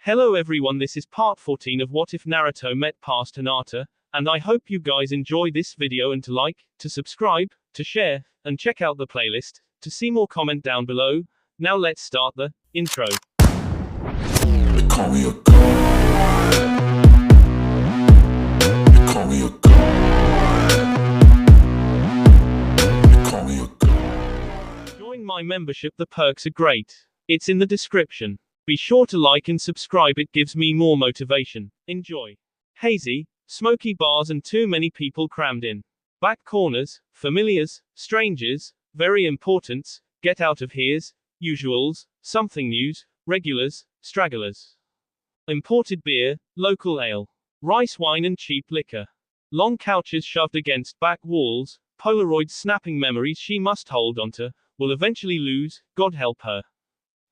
Hello everyone, this is part 14 of What If Naruto Met Past Hinata, and I hope you guys enjoy this video and to like, to subscribe, to share, and check out the playlist, to see more comment down below. Now let's start the intro. They call me a god. They call me a god. They call me a god. Join my membership, the perks are great. It's in the description. Be sure to like and subscribe, it gives me more motivation. Enjoy. Hazy, smoky bars and too many people crammed in. Back corners, familiars, strangers, very importance, get out of here's, usuals, something news, regulars, stragglers. Imported beer, local ale. Rice wine and cheap liquor. Long couches shoved against back walls, Polaroids snapping memories she must hold onto, will eventually lose, God help her.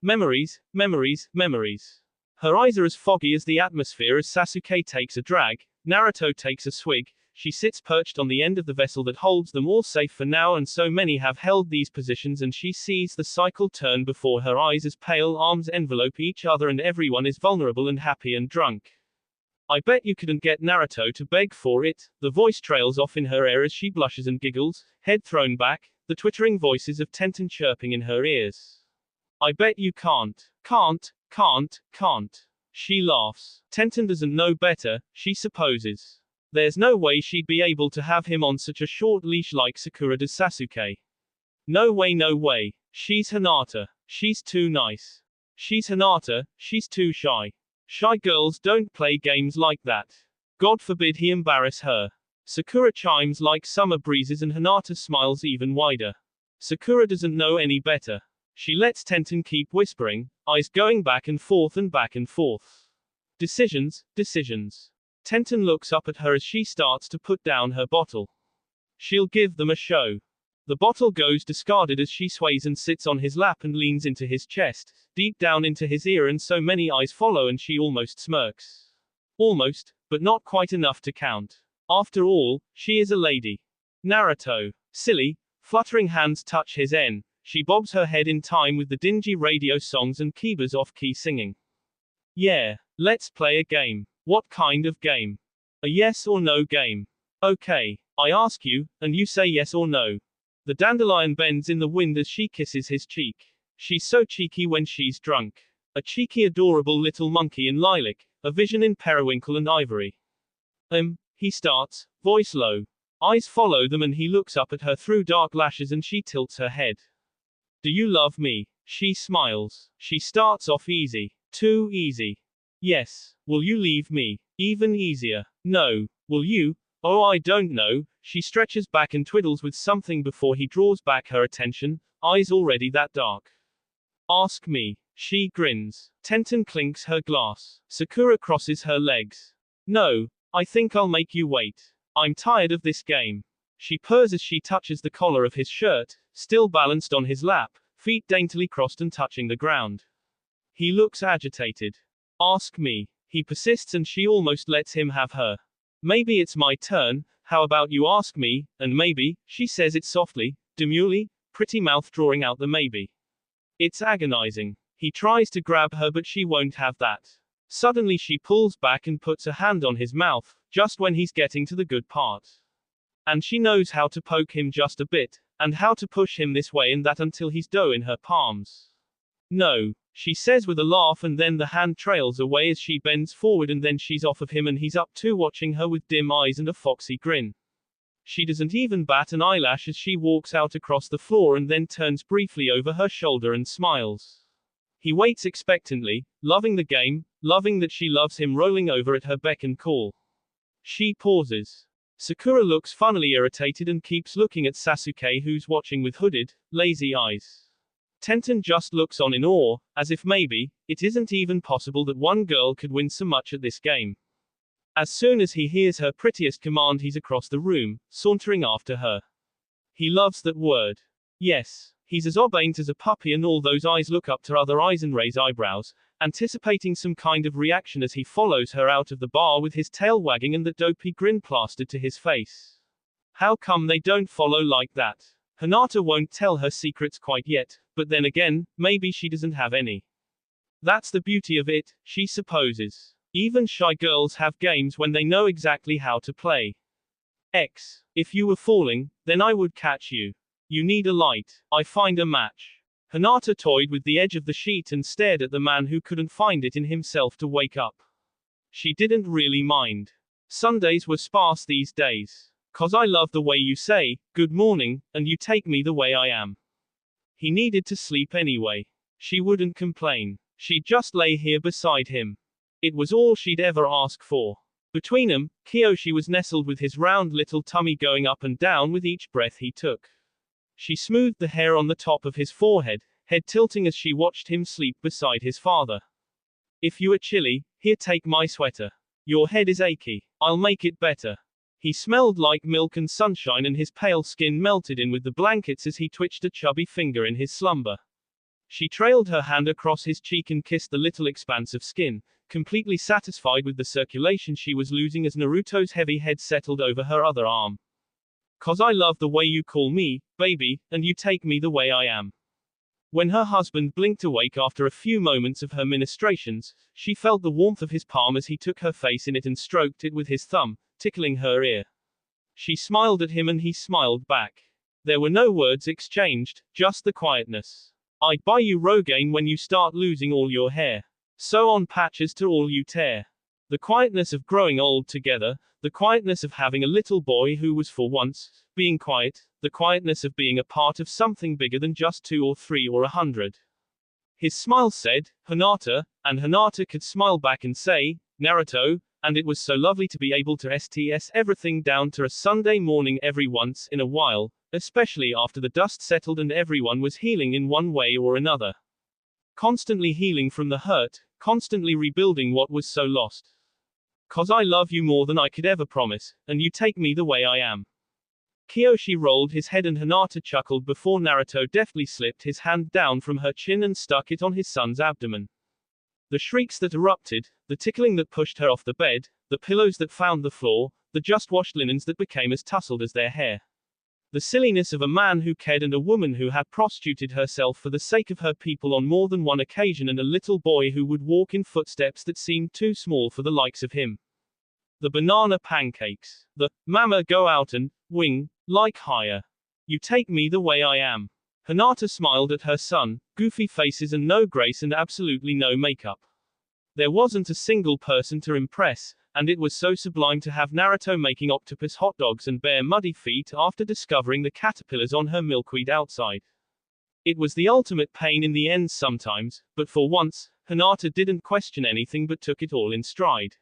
Memories, memories, memories. Her eyes are as foggy as the atmosphere as Sasuke takes a drag, Naruto takes a swig, she sits perched on the end of the vessel that holds them all safe for now, and so many have held these positions, and she sees the cycle turn before her eyes as pale arms envelope each other and everyone is vulnerable and happy and drunk. I bet you couldn't get Naruto to beg for it, the voice trails off in her ear as she blushes and giggles, head thrown back, the twittering voices of Tenten chirping in her ears. I bet you can't. She laughs. Tenten doesn't know better, she supposes. There's no way she'd be able to have him on such a short leash like Sakura does Sasuke. No way, no way. She's Hinata. She's too nice. She's Hinata, she's too shy. Shy girls don't play games like that. God forbid he embarrass her. Sakura chimes like summer breezes and Hinata smiles even wider. Sakura doesn't know any better. She lets Tenten keep whispering, eyes going back and forth and back and forth. Decisions, decisions. Tenten looks up at her as she starts to put down her bottle. She'll give them a show. The bottle goes discarded as she sways and sits on his lap and leans into his chest, deep down into his ear, and so many eyes follow and she almost smirks. Almost, but not quite enough to count. After all, she is a lady. Naruto. Silly, fluttering hands touch his N. She bobs her head in time with the dingy radio songs and Kiba's off-key singing. Yeah, let's play a game. What kind of game? A yes or no game. Okay, I ask you, and you say yes or no. The dandelion bends in the wind as she kisses his cheek. She's so cheeky when she's drunk. A cheeky adorable little monkey in lilac, a vision in periwinkle and ivory. He starts, voice low. Eyes follow them and he looks up at her through dark lashes and she tilts her head. Do you love me? She smiles. She starts off easy. Too easy. Yes. Will you leave me? Even easier. No. Will you? Oh, I don't know. She stretches back and twiddles with something before he draws back her attention, eyes already that dark. Ask me. She grins. Tenten clinks her glass. Sakura crosses her legs. No. I think I'll make you wait. I'm tired of this game. She purrs as she touches the collar of his shirt, still balanced on his lap, feet daintily crossed and touching the ground. He looks agitated. Ask me. He persists and she almost lets him have her. Maybe it's my turn, how about you ask me, and maybe, she says it softly, demurely, pretty mouth drawing out the maybe. It's agonizing. He tries to grab her but she won't have that. Suddenly she pulls back and puts a hand on his mouth, just when he's getting to the good part. And she knows how to poke him just a bit, and how to push him this way and that until he's dough in her palms. No, she says with a laugh, and then the hand trails away as she bends forward and then she's off of him and he's up too, watching her with dim eyes and a foxy grin. She doesn't even bat an eyelash as she walks out across the floor and then turns briefly over her shoulder and smiles. He waits expectantly, loving the game, loving that she loves him, rolling over at her beck and call. She pauses. Sakura looks funnily irritated and keeps looking at Sasuke, who's watching with hooded, lazy eyes. Tenten just looks on in awe, as if maybe, it isn't even possible that one girl could win so much at this game. As soon as he hears her prettiest command, he's across the room, sauntering after her. He loves that word. Yes, he's as obedient as a puppy and all those eyes look up to other eyes and raise eyebrows, anticipating some kind of reaction as he follows her out of the bar with his tail wagging and that dopey grin plastered to his face. How come they don't follow like that? Hinata won't tell her secrets quite yet, but then again, maybe she doesn't have any. That's the beauty of it, she supposes. Even shy girls have games when they know exactly how to play. X. If you were falling, then I would catch you. You need a light. I find a match. Hinata toyed with the edge of the sheet and stared at the man who couldn't find it in himself to wake up. She didn't really mind. Sundays were sparse these days. 'Cause I love the way you say, good morning, and you take me the way I am. He needed to sleep anyway. She wouldn't complain. She'd just lay here beside him. It was all she'd ever ask for. Between them, Kiyoshi was nestled with his round little tummy going up and down with each breath he took. She smoothed the hair on the top of his forehead, head tilting as she watched him sleep beside his father. If you are chilly, here take my sweater. Your head is achy. I'll make it better. He smelled like milk and sunshine and his pale skin melted in with the blankets as he twitched a chubby finger in his slumber. She trailed her hand across his cheek and kissed the little expanse of skin, completely satisfied with the circulation she was losing as Naruto's heavy head settled over her other arm. 'Cause I love the way you call me, baby, and you take me the way I am. When her husband blinked awake after a few moments of her ministrations, she felt the warmth of his palm as he took her face in it and stroked it with his thumb, tickling her ear. She smiled at him and he smiled back. There were no words exchanged, just the quietness. I'd buy you Rogaine when you start losing all your hair. Sew on patches to all you tear. The quietness of growing old together, the quietness of having a little boy who was for once being quiet, the quietness of being a part of something bigger than just 2 or 3 or 100. His smile said, Hinata, and Hinata could smile back and say, Naruto, and it was so lovely to be able to STS everything down to a Sunday morning every once in a while, especially after the dust settled and everyone was healing in one way or another. Constantly healing from the hurt, constantly rebuilding what was so lost. 'Cause I love you more than I could ever promise, and you take me the way I am. Kiyoshi rolled his head and Hinata chuckled before Naruto deftly slipped his hand down from her chin and stuck it on his son's abdomen. The shrieks that erupted, the tickling that pushed her off the bed, the pillows that found the floor, the just washed linens that became as tousled as their hair. The silliness of a man who cared and a woman who had prostituted herself for the sake of her people on more than one occasion and a little boy who would walk in footsteps that seemed too small for the likes of him. The banana pancakes. The, mama go out and, wing, like higher. You take me the way I am. Hinata smiled at her son, goofy faces and no grace and absolutely no makeup. There wasn't a single person to impress, and it was so sublime to have Naruto making octopus hot dogs and bare muddy feet after discovering the caterpillars on her milkweed outside. It was the ultimate pain in the end sometimes, but for once, Hinata didn't question anything but took it all in stride.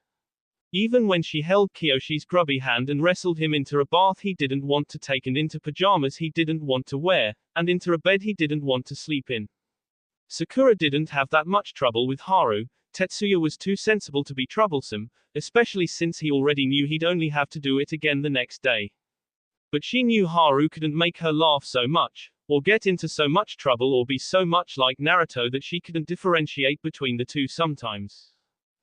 Even when she held Kiyoshi's grubby hand and wrestled him into a bath he didn't want to take and into pajamas he didn't want to wear, and into a bed he didn't want to sleep in. Sakura didn't have that much trouble with Haru. Tetsuya was too sensible to be troublesome, especially since he already knew he'd only have to do it again the next day. But she knew Haru couldn't make her laugh so much, or get into so much trouble or be so much like Naruto that she couldn't differentiate between the two sometimes.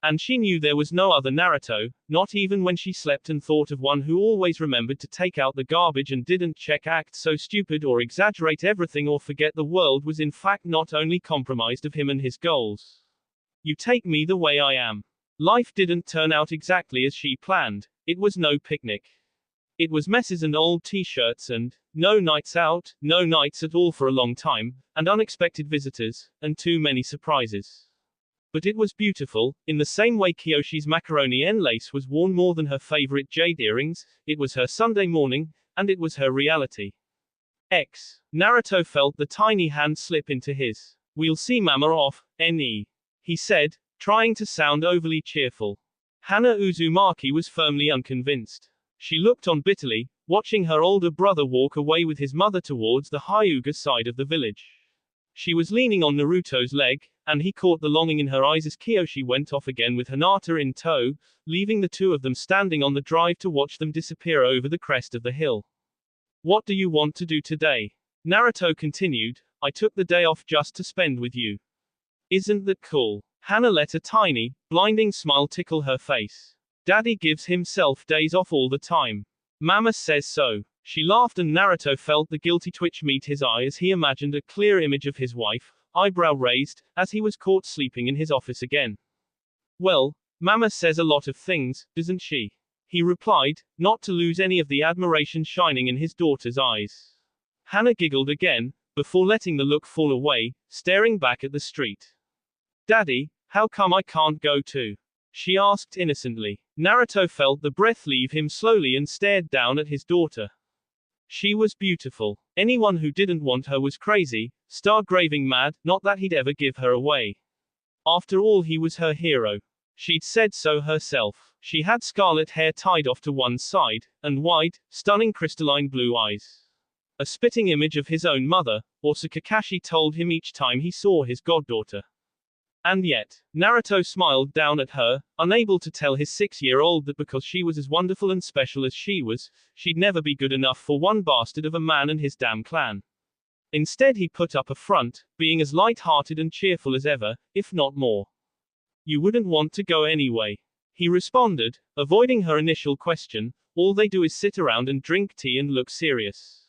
And she knew there was no other Naruto, not even when she slept and thought of one who always remembered to take out the garbage and didn't check act so stupid or exaggerate everything or forget the world was in fact not only compromised of him and his goals. You take me the way I am. Life didn't turn out exactly as she planned. It was no picnic. It was messes and old t-shirts and no nights out, no nights at all for a long time, and unexpected visitors, and too many surprises. But it was beautiful, in the same way Kiyoshi's macaroni en lace was worn more than her favorite jade earrings, it was her Sunday morning, and it was her reality. X. Naruto felt the tiny hand slip into his. We'll see mama off, ne. He said, trying to sound overly cheerful. Hana Uzumaki was firmly unconvinced. She looked on bitterly, watching her older brother walk away with his mother towards the Hyuga side of the village. She was leaning on Naruto's leg, and he caught the longing in her eyes as Kiyoshi went off again with Hinata in tow, leaving the two of them standing on the drive to watch them disappear over the crest of the hill. What do you want to do today? Naruto continued, I took the day off just to spend with you. Isn't that cool? Hana let a tiny, blinding smile tickle her face. Daddy gives himself days off all the time. Mama says so. She laughed and Naruto felt the guilty twitch meet his eye as he imagined a clear image of his wife, eyebrow raised, as he was caught sleeping in his office again. Well, Mama says a lot of things, doesn't she? He replied, not to lose any of the admiration shining in his daughter's eyes. Hana giggled again, before letting the look fall away, staring back at the street. Daddy, how come I can't go too? She asked innocently. Naruto felt the breath leave him slowly and stared down at his daughter. She was beautiful. Anyone who didn't want her was crazy, star-graving mad, not that he'd ever give her away. After all, he was her hero. She'd said so herself. She had scarlet hair tied off to one side, and wide, stunning crystalline blue eyes. A spitting image of his own mother, or so Kakashi told him each time he saw his goddaughter. And yet, Naruto smiled down at her, unable to tell his 6-year-old that because she was as wonderful and special as she was, she'd never be good enough for one bastard of a man and his damn clan. Instead, he put up a front, being as light-hearted and cheerful as ever, if not more. You wouldn't want to go anyway. He responded, avoiding her initial question, all they do is sit around and drink tea and look serious.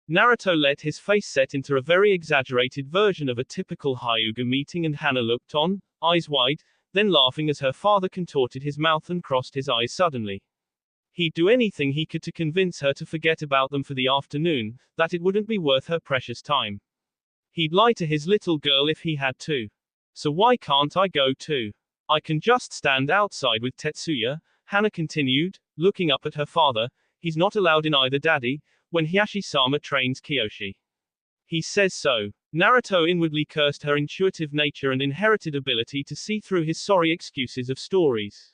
Naruto let his face set into a very exaggerated version of a typical Hyuga meeting, and Hana looked on, eyes wide, then laughing as her father contorted his mouth and crossed his eyes suddenly. He'd do anything he could to convince her to forget about them for the afternoon, that it wouldn't be worth her precious time. He'd lie to his little girl if he had to. So why can't I go too? I can just stand outside with Tetsuya, Hana continued, looking up at her father. He's not allowed in either, Daddy, when Hiashi-sama trains Kyoshi. He says so. Naruto inwardly cursed her intuitive nature and inherited ability to see through his sorry excuses of stories.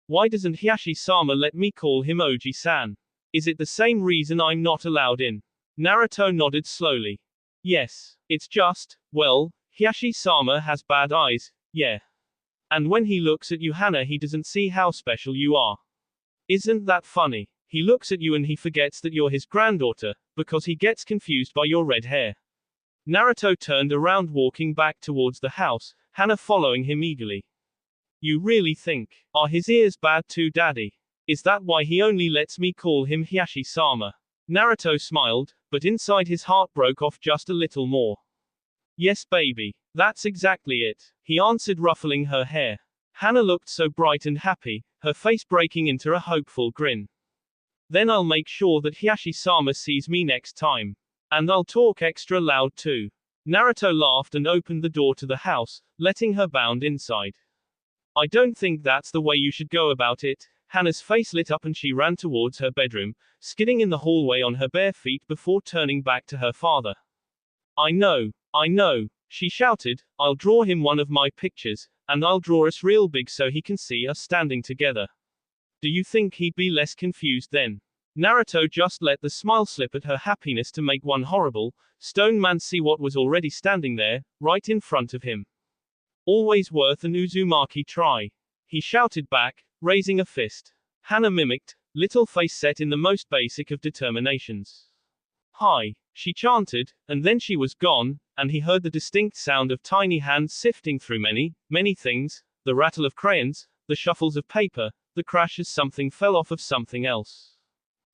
Why doesn't Hiashi-sama let me call him Oji-san? Is it the same reason I'm not allowed in? Naruto nodded slowly. Yes. It's just, well, Hiashi-sama has bad eyes, yeah. And when he looks at you, Hana, he doesn't see how special you are. Isn't that funny? He looks at you and he forgets that you're his granddaughter, because he gets confused by your red hair. Naruto turned around, walking back towards the house, Hana following him eagerly. You really think, are his ears bad too, Daddy? Is that why he only lets me call him Hiashi-sama? Naruto smiled, but inside his heart broke off just a little more. Yes, baby. That's exactly it, he answered, ruffling her hair. Hana looked so bright and happy, her face breaking into a hopeful grin. Then I'll make sure that Hiashi-sama sees me next time. And I'll talk extra loud too. Naruto laughed and opened the door to the house, letting her bound inside. I don't think that's the way you should go about it. Hana's face lit up and she ran towards her bedroom, skidding in the hallway on her bare feet before turning back to her father. I know, she shouted, I'll draw him one of my pictures, and I'll draw us real big so he can see us standing together. Do you think he'd be less confused then? Naruto just let the smile slip at her happiness to make one horrible, stone man see what was already standing there, right in front of him. Always worth an Uzumaki try. He shouted back, raising a fist. Hana mimicked, little face set in the most basic of determinations. Hi, she chanted, and then she was gone, and he heard the distinct sound of tiny hands sifting through many things, the rattle of crayons, the shuffles of paper, the crash as something fell off of something else.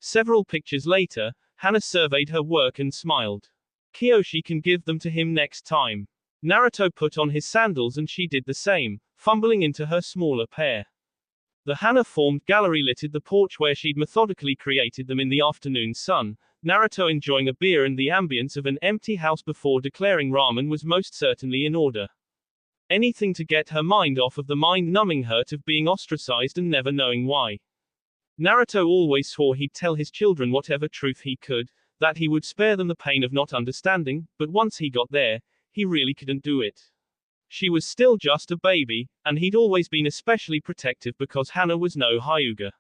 Several pictures later, Hana surveyed her work and smiled. Kyoshi can give them to him next time. Naruto put on his sandals and she did the same, fumbling into her smaller pair. The Hana-formed gallery littered the porch where she'd methodically created them in the afternoon sun, Naruto enjoying a beer and the ambience of an empty house before declaring ramen was most certainly in order. Anything to get her mind off of the mind-numbing hurt of being ostracized and never knowing why. Naruto always swore he'd tell his children whatever truth he could, that he would spare them the pain of not understanding, but once he got there, he really couldn't do it. She was still just a baby, and he'd always been especially protective because Hana was no Hyuga.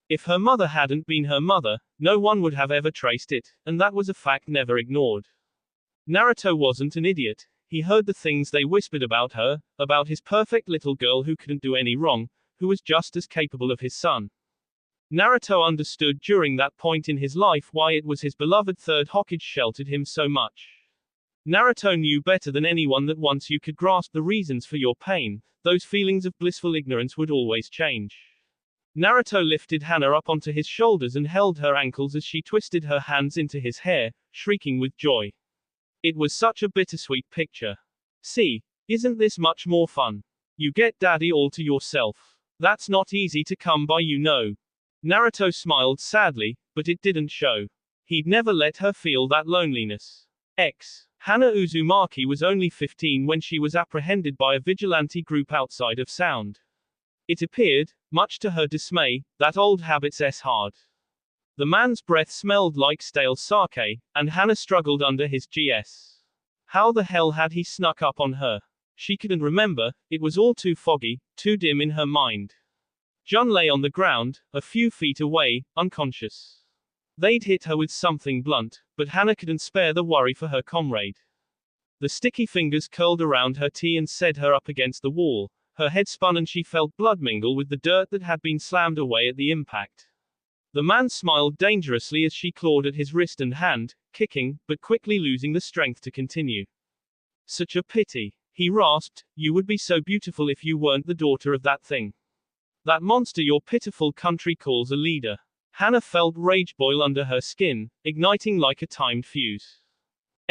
If her mother hadn't been her mother, no one would have ever traced it, and that was a fact never ignored. Naruto wasn't an idiot. He heard the things they whispered about her, about his perfect little girl who couldn't do any wrong, who was just as capable of his son. Naruto understood during that point in his life why it was his beloved third Hokage sheltered him so much. Naruto knew better than anyone that once you could grasp the reasons for your pain, those feelings of blissful ignorance would always change. Naruto lifted Hana up onto his shoulders and held her ankles as she twisted her hands into his hair, shrieking with joy. It was such a bittersweet picture. See, isn't this much more fun? You get daddy all to yourself. That's not easy to come by, you know. Naruto smiled sadly, but it didn't show. He'd never let her feel that loneliness. Hana Uzumaki was only 15 when she was apprehended by a vigilante group outside of Sound. It appeared, much to her dismay, that old habits hard. The man's breath smelled like stale sake, and Hana struggled under his GS. How the hell had he snuck up on her? She couldn't remember, it was all too foggy, too dim in her mind. Jun lay on the ground, a few feet away, unconscious. They'd hit her with something blunt, but Hana couldn't spare the worry for her comrade. The sticky fingers curled around her tee and set her up against the wall. Her head spun and she felt blood mingle with the dirt that had been slammed away at the impact. The man smiled dangerously as she clawed at his wrist and hand, kicking, but quickly losing the strength to continue. Such a pity. He rasped, you would be so beautiful if you weren't the daughter of that thing. That monster your pitiful country calls a leader. Hana felt rage boil under her skin, igniting like a timed fuse.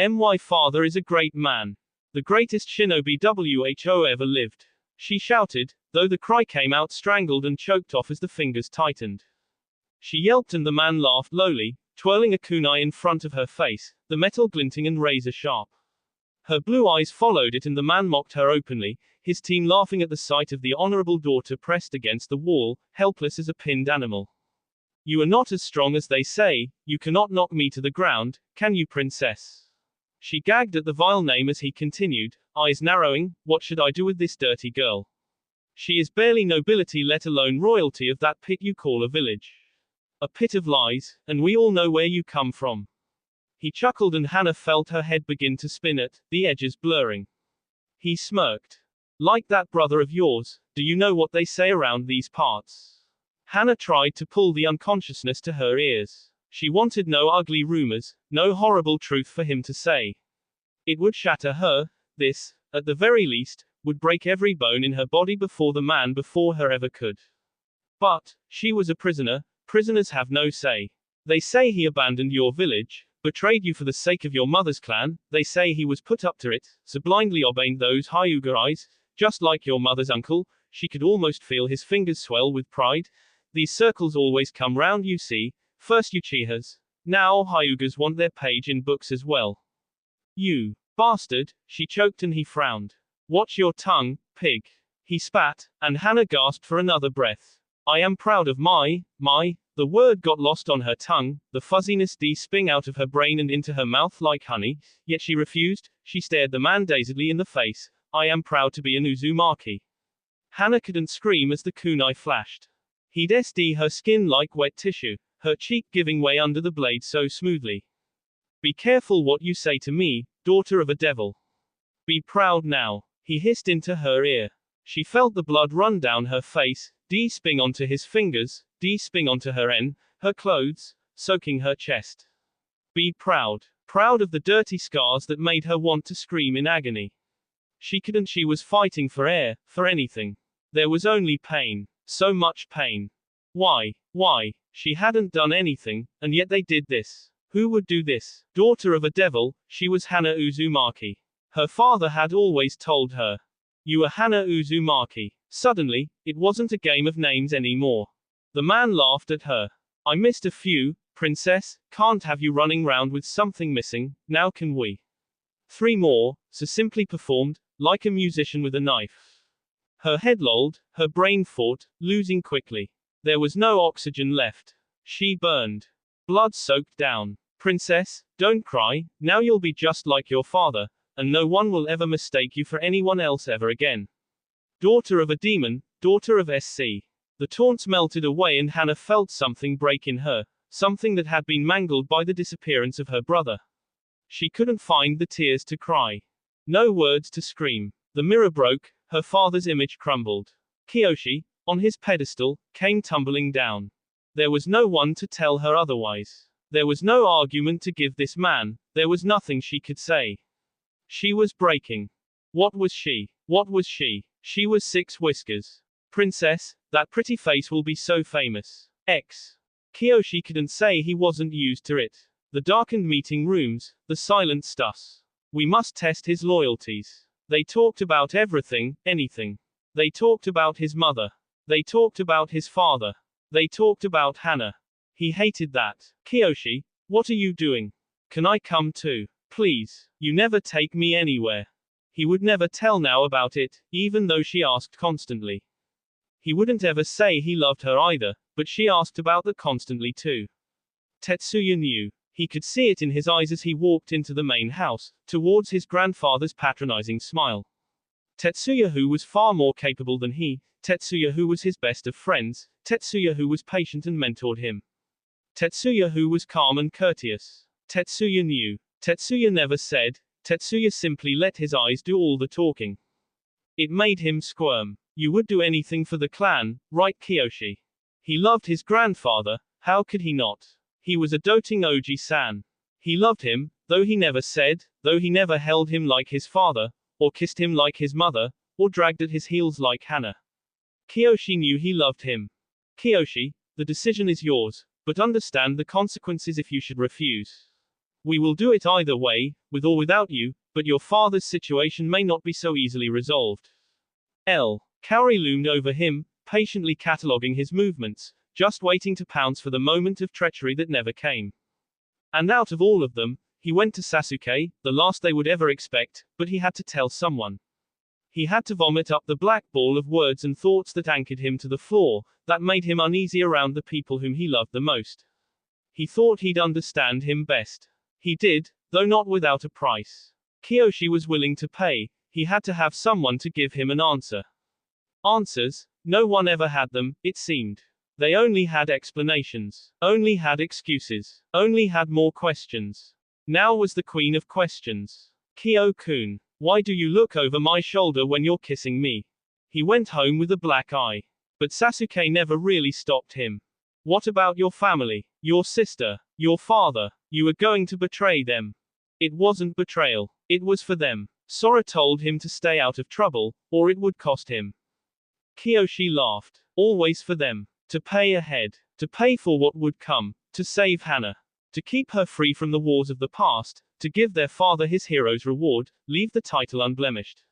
My father is a great man. The greatest shinobi who ever lived. She shouted, though the cry came out strangled and choked off as the fingers tightened. She yelped and the man laughed lowly, twirling a kunai in front of her face, the metal glinting and razor sharp. Her blue eyes followed it and the man mocked her openly, his team laughing at the sight of the honorable daughter pressed against the wall, helpless as a pinned animal. You are not as strong as they say, you cannot knock me to the ground, can you, princess? She gagged at the vile name as he continued, eyes narrowing, what should I do with this dirty girl? She is barely nobility let alone royalty of that pit you call a village. A pit of lies, and we all know where you come from. He chuckled and Hana felt her head begin to spin at, the edges blurring. He smirked. Like that brother of yours, do you know what they say around these parts? Hana tried to pull the unconsciousness to her ears. She wanted no ugly rumors, no horrible truth for him to say. It would shatter her, this, at the very least, would break every bone in her body before the man before her ever could. But, she was a prisoner, prisoners have no say. They say he abandoned your village, betrayed you for the sake of your mother's clan, they say he was put up to it, so blindly obeying those Hyuga eyes, just like your mother's uncle, she could almost feel his fingers swell with pride. These circles always come round, you see, first Uchihas, now Hyugas want their page in books as well. You bastard, she choked and he frowned. Watch your tongue, pig. He spat, and Hana gasped for another breath. I am proud of my, the word got lost on her tongue, the fuzziness sping out of her brain and into her mouth like honey, yet she refused, she stared the man dazedly in the face. I am proud to be an Uzumaki. Hana couldn't scream as the kunai flashed. He'd her skin like wet tissue, her cheek giving way under the blade so smoothly. Be careful what you say to me, daughter of a devil. Be proud now, he hissed into her ear. She felt the blood run down her face, sping onto his fingers, sping onto her her clothes, soaking her chest. Be proud. Proud of the dirty scars that made her want to scream in agony. She couldn't, she was fighting for air, for anything. There was only pain. So much pain. Why? She hadn't done anything, and yet they did this. Who would do this? Daughter of a devil, she was Hana Uzumaki. Her father had always told her. You are Hana Uzumaki. Suddenly, it wasn't a game of names anymore. The man laughed at her. I missed a few, princess, can't have you running round with something missing, now can we? 3 more, so simply performed, like a musician with a knife. Her head lolled, her brain fought, losing quickly. There was no oxygen left. She burned. Blood soaked down. Princess, don't cry, now you'll be just like your father, and no one will ever mistake you for anyone else ever again. Daughter of a demon, daughter of SC. The taunts melted away and Hana felt something break in her, something that had been mangled by the disappearance of her brother. She couldn't find the tears to cry. No words to scream. The mirror broke, her father's image crumbled. Kiyoshi, on his pedestal, came tumbling down. There was no one to tell her otherwise. There was no argument to give this man, there was nothing she could say. She was breaking. What was she? What was she? She was 6 whiskers. Princess, that pretty face will be so famous. Kiyoshi couldn't say he wasn't used to it. The darkened meeting rooms, the silent stuffs. We must test his loyalties. They talked about everything, anything. They talked about his mother. They talked about his father. They talked about Hana. He hated that. Kiyoshi, what are you doing? Can I come too? Please. You never take me anywhere. He would never tell now about it, even though she asked constantly. He wouldn't ever say he loved her either, but she asked about that constantly too. Tetsuya knew. He could see it in his eyes as he walked into the main house, towards his grandfather's patronizing smile. Tetsuya, who was far more capable than he, Tetsuya, who was his best of friends, Tetsuya, who was patient and mentored him. Tetsuya, who was calm and courteous. Tetsuya knew. Tetsuya never said. Tetsuya simply let his eyes do all the talking. It made him squirm. You would do anything for the clan, right, Kiyoshi? He loved his grandfather, how could he not? He was a doting Oji-san. He loved him, though he never said, though he never held him like his father, or kissed him like his mother, or dragged at his heels like Hana. Kiyoshi knew he loved him. Kiyoshi, the decision is yours, but understand the consequences if you should refuse. We will do it either way, with or without you, but your father's situation may not be so easily resolved. Kaori loomed over him, patiently cataloguing his movements, just waiting to pounce for the moment of treachery that never came. And out of all of them, he went to Sasuke, the last they would ever expect, but he had to tell someone. He had to vomit up the black ball of words and thoughts that anchored him to the floor, that made him uneasy around the people whom he loved the most. He thought he'd understand him best. He did, though not without a price. Kiyoshi was willing to pay, he had to have someone to give him an answer. Answers? No one ever had them, it seemed. They only had explanations, only had excuses, only had more questions. Now was the queen of questions. Kyo-kun, why do you look over my shoulder when you're kissing me? He went home with a black eye. But Sasuke never really stopped him. What about your family, your sister, your father? You were going to betray them. It wasn't betrayal, it was for them. Sora told him to stay out of trouble, or it would cost him. Kiyoshi laughed. Always for them. To pay ahead. To pay for what would come. To save Hana. To keep her free from the wars of the past. To give their father his hero's reward, leave the title unblemished.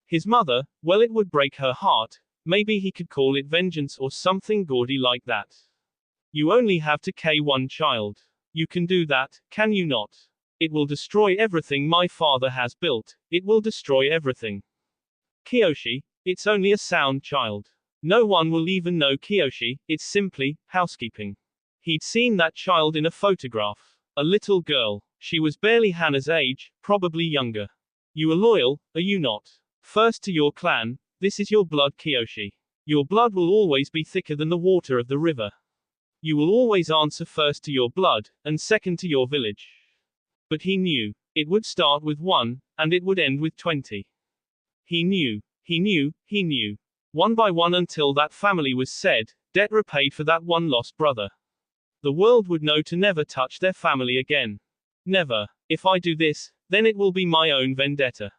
His mother, well, it would break her heart. Maybe he could call it vengeance or something gaudy like that. You only have to kill one child. You can do that, can you not? It will destroy everything my father has built. It will destroy everything. Kiyoshi, it's only a sound child. No one will even know Kiyoshi, it's simply housekeeping. He'd seen that child in a photograph. A little girl. She was barely Hana's age, probably younger. You are loyal, are you not? First to your clan, this is your blood, Kiyoshi. Your blood will always be thicker than the water of the river. You will always answer first to your blood, and second to your village. But he knew. It would start with 1, and it would end with 20. He knew. He knew, he knew. One by one until that family was said, debt repaid for that one lost brother. The world would know to never touch their family again. Never. If I do this, then it will be my own vendetta.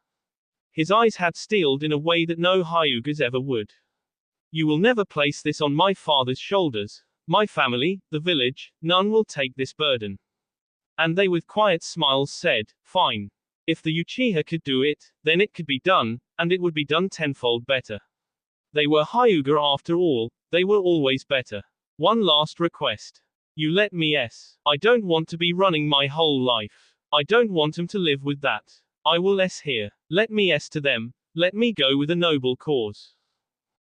His eyes had steeled in a way that no Hyugas ever would. You will never place this on my father's shoulders. My family, the village, none will take this burden. And they with quiet smiles said, fine. If the Uchiha could do it, then it could be done, and it would be done tenfold better. They were Hyuga after all, they were always better. One last request. You let me s. I don't want to be running my whole life. I don't want him to live with that. I will s here. Let me s to them, let me go with a noble cause.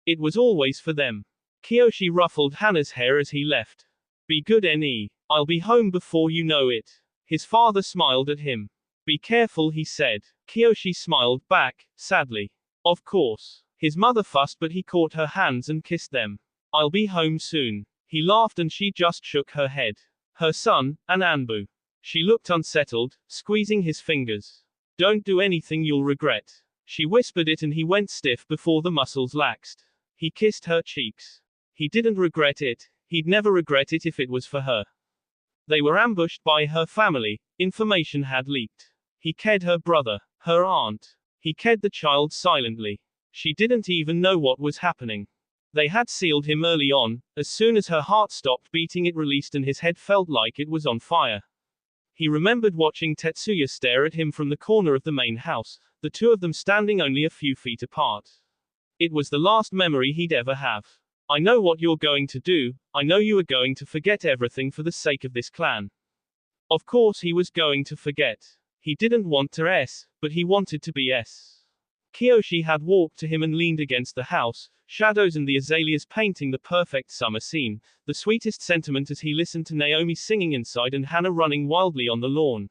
It was always for them. Kiyoshi ruffled Hana's hair as he left. Be good ne. I'll be home before you know it. His father smiled at him. Be careful, he said. Kiyoshi smiled back, sadly. Of course. His mother fussed, but he caught her hands and kissed them. I'll be home soon. He laughed and she just shook her head. Her son, an Anbu. She looked unsettled, squeezing his fingers. Don't do anything you'll regret. She whispered it and he went stiff before the muscles laxed. He kissed her cheeks. He didn't regret it. He'd never regret it if it was for her. They were ambushed by her family. Information had leaked. He ked her brother, her aunt. He ked the child silently. She didn't even know what was happening. They had sealed him early on. As soon as her heart stopped beating, it released and his head felt like it was on fire. He remembered watching Tetsuya stare at him from the corner of the main house, the two of them standing only a few feet apart. It was the last memory he'd ever have. I know what you're going to do, I know you are going to forget everything for the sake of this clan. Of course he was going to forget. He didn't want to S, but he wanted to be S. Kiyoshi had walked to him and leaned against the house, shadows and the azaleas painting the perfect summer scene, the sweetest sentiment as he listened to Naomi singing inside and Hana running wildly on the lawn.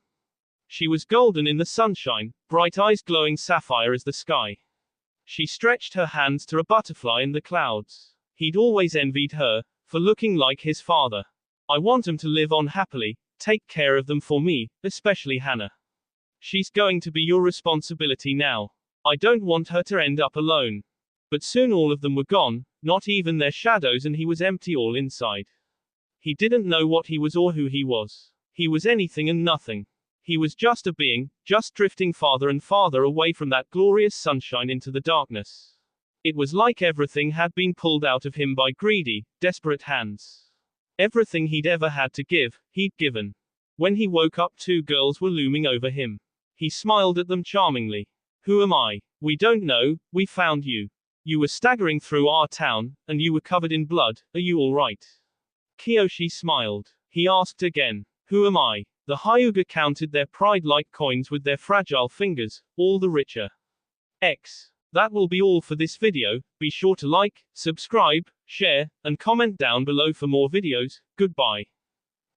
She was golden in the sunshine, bright eyes glowing sapphire as the sky. She stretched her hands to a butterfly in the clouds. He'd always envied her, for looking like his father. I want them to live on happily, take care of them for me, especially Hana. She's going to be your responsibility now. I don't want her to end up alone. But soon all of them were gone, not even their shadows, and he was empty all inside. He didn't know what he was or who he was. He was anything and nothing. He was just a being, just drifting farther and farther away from that glorious sunshine into the darkness. It was like everything had been pulled out of him by greedy, desperate hands. Everything he'd ever had to give, he'd given. When he woke up, two girls were looming over him. He smiled at them charmingly. Who am I? We don't know, we found you. You were staggering through our town, and you were covered in blood, are you alright? Kiyoshi smiled. He asked again. Who am I? The Hyuga counted their pride-like coins with their fragile fingers, all the richer. X. That will be all for this video. Be sure to like, subscribe, share, and comment down below for more videos. Goodbye.